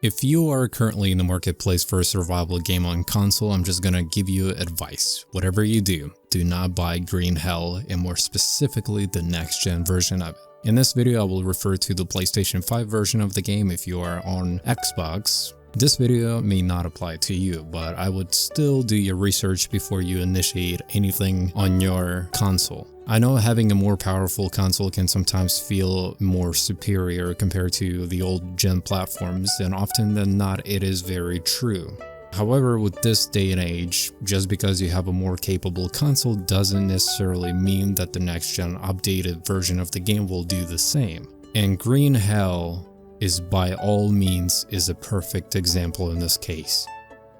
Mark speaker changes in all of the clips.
Speaker 1: If you are currently in the marketplace for a survival game on console, I'm just gonna give you advice. Whatever you do not buy Green Hell, and more specifically the next gen version of it. In this video I will refer to the PlayStation 5 version of the game. If you are on Xbox, this video may not apply to you, but I would still do your research before you initiate anything on your console. I know having a more powerful console can sometimes feel more superior compared to the old gen platforms, and often than not it is very true. However, with this day and age, just because you have a more capable console doesn't necessarily mean that the next gen updated version of the game will do the same. And Green Hell is by all means a perfect example in this case.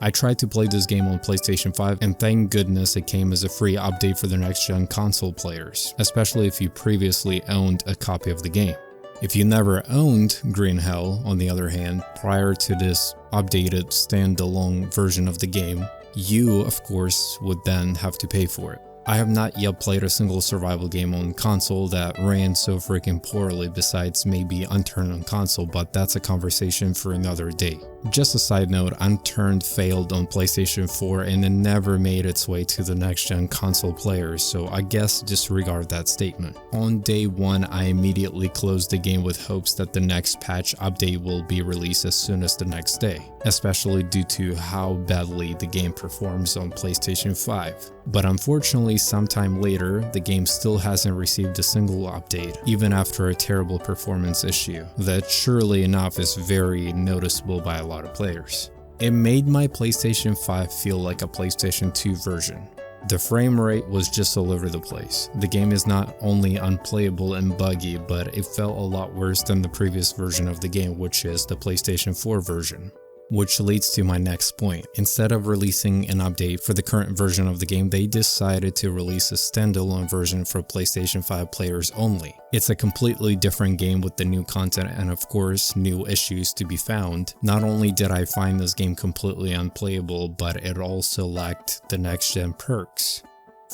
Speaker 1: I tried to play this game on PlayStation 5 and thank goodness it came as a free update for the next gen console players, especially if you previously owned a copy of the game. If you never owned Green Hell, on the other hand, prior to this updated standalone version of the game, you of course would then have to pay for it. I have not yet played a single survival game on console that ran so freaking poorly besides maybe Unturned on console, but that's a conversation for another day. Just a side note, Unturned failed on PlayStation 4 and it never made its way to the next gen console players, so I guess disregard that statement. On day one, I immediately closed the game with hopes that the next patch update will be released as soon as the next day, especially due to how badly the game performs on PlayStation 5. But unfortunately, sometime later, the game still hasn't received a single update, even after a terrible performance issue that surely enough is very noticeable by a lot of players. It made my PlayStation 5 feel like a PlayStation 2 version. The frame rate was just all over the place. The game is not only unplayable and buggy, but it felt a lot worse than the previous version of the game, which is the PlayStation 4 version. Which leads to my next point. Instead of releasing an update for the current version of the game, they decided to release a standalone version for PlayStation 5 players only. It's a completely different game with the new content and of course new issues to be found. Not only did I find this game completely unplayable, but it also lacked the next gen perks.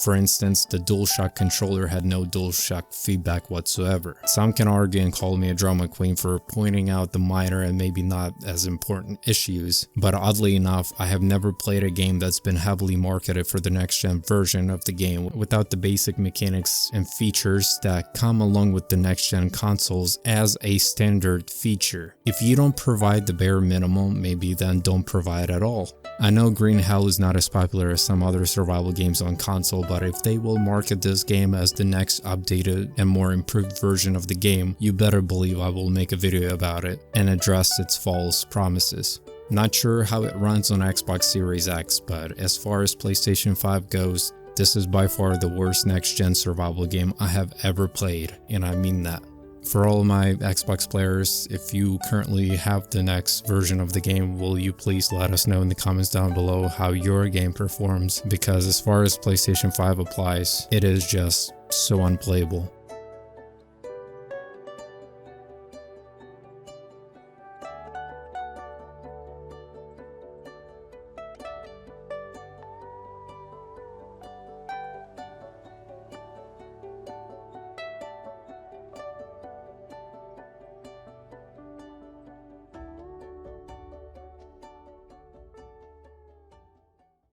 Speaker 1: For instance, the DualShock controller had no DualShock feedback whatsoever. Some can argue and call me a drama queen for pointing out the minor and maybe not as important issues, but oddly enough, I have never played a game that's been heavily marketed for the next gen version of the game without the basic mechanics and features that come along with the next gen consoles as a standard feature. If you don't provide the bare minimum, maybe then don't provide at all. I know Green Hell is not as popular as some other survival games on console, but if they will market this game as the next updated and more improved version of the game, you better believe I will make a video about it and address its false promises. Not sure how it runs on Xbox Series X, but as far as PlayStation 5 goes, this is by far the worst next-gen survival game I have ever played, and I mean that. For all of my Xbox players, if you currently have the next version of the game, will you please let us know in the comments down below how your game performs, because as far as PlayStation 5 applies, it is just so unplayable.